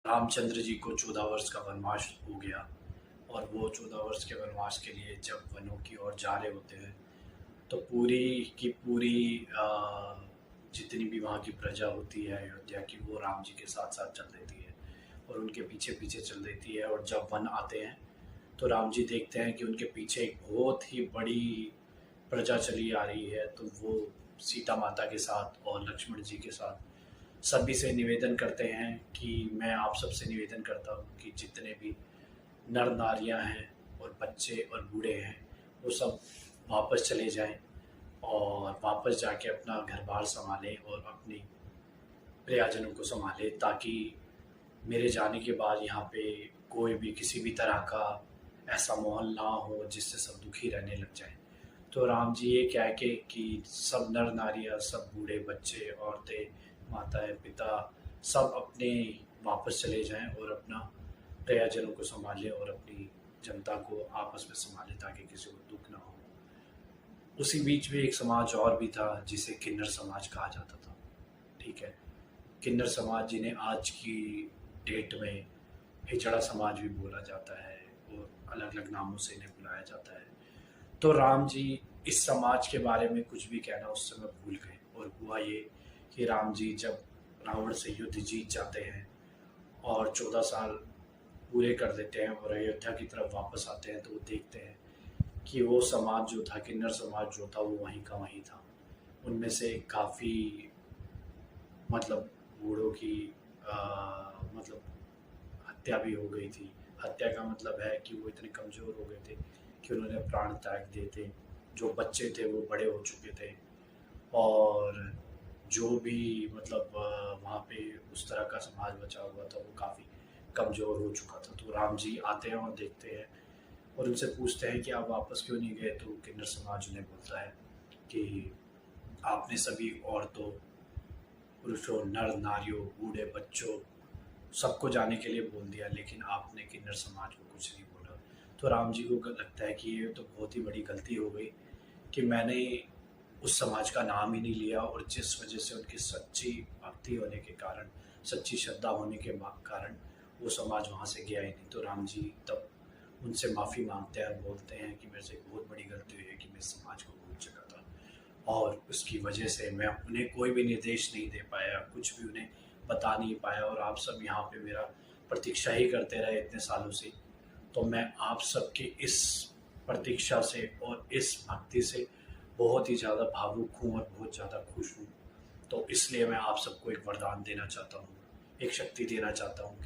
रामचंद्र जी को 14 वर्ष का वनवास हो गया और वो 14 वर्ष के वनवास के लिए जब वनों की ओर जा रहे होते हैं तो पूरी की पूरी जितनी भी वहाँ की प्रजा होती है अयोध्या की, वो राम जी के साथ साथ चल देती है और उनके पीछे पीछे चल देती है। और जब वन आते हैं तो राम जी देखते हैं कि उनके पीछे एक बहुत ही बड़ी प्रजा चली आ रही है, तो वो सीता माता के साथ और लक्ष्मण जी के साथ सभी से निवेदन करते हैं कि मैं आप सबसे निवेदन करता हूँ कि जितने भी नर नारियाँ हैं और बच्चे और बूढ़े हैं वो सब वापस चले जाएं और वापस जाके अपना घर बार संभालें और अपनी प्रियजनों को संभालें, ताकि मेरे जाने के बाद यहाँ पे कोई भी किसी भी तरह का ऐसा माहौल ना हो जिससे सब दुखी रहने लग जाए। तो राम जी ये कह के कि सब नर नारियाँ, सब बूढ़े बच्चे, औरतें, माताएं, पिता सब अपने वापस चले जाएं और अपना प्रियजनों को संभालें और अपनी जनता को आपस में संभालें ताकि किसी को दुख ना हो। उसी बीच में एक समाज और भी था जिसे किन्नर समाज कहा जाता था। ठीक है, किन्नर समाज जिन्हें आज की डेट में हिजड़ा समाज भी बोला जाता है और अलग अलग नामों से इन्हें बुलाया जाता है। तो राम जी इस समाज के बारे में कुछ भी कहना उस समय भूल गए और हुआ ये कि राम जी जब रावण से युद्ध जीत जाते हैं और 14 साल पूरे कर देते हैं और अयोध्या की तरफ वापस आते हैं तो वो देखते हैं कि वो समाज जो था, किन्नर समाज जो था, वो वहीं का वहीं था। उनमें से काफ़ी मतलब बूढ़ों की मतलब हत्या भी हो गई थी। हत्या का मतलब है कि वो इतने कमज़ोर हो गए थे कि उन्होंने प्राण त्याग दिए थे। जो बच्चे थे वो बड़े हो चुके थे और जो भी मतलब वहाँ पे उस तरह का समाज बचा हुआ था वो काफ़ी कमज़ोर हो चुका था। तो राम जी आते हैं और देखते हैं और उनसे पूछते हैं कि आप वापस क्यों नहीं गए। तो किन्नर समाज उन्हें बोलता है कि आपने सभी औरतों, पुरुषों, नर नारियों, बूढ़े बच्चों सबको जाने के लिए बोल दिया, लेकिन आपने किन्नर समाज को कुछ नहीं बोला। तो राम जी को लगता है कि ये तो बहुत ही बड़ी गलती हो गई कि मैंने उस समाज का नाम ही नहीं लिया और जिस वजह से उनकी सच्ची भक्ति होने के कारण, सच्ची श्रद्धा होने के कारण वो समाज वहाँ से गया ही नहीं। तो राम जी तब उनसे माफ़ी मांगते हैं और बोलते हैं कि मेरे से एक बहुत बड़ी गलती हुई है कि मैं इस समाज को भूल चुका था और उसकी वजह से मैं उन्हें कोई भी निर्देश नहीं दे पाया, कुछ भी उन्हें बता नहीं पाया और आप सब यहाँ पे मेरा प्रतीक्षा ही करते रहे इतने सालों से। तो मैं आप सबकी इस प्रतीक्षा से और इस भक्ति से बहुत ही ज़्यादा भावुक हूँ और बहुत ज़्यादा खुश हूँ। तो इसलिए मैं आप सबको एक वरदान देना चाहता हूँ, एक शक्ति देना चाहता हूँ कि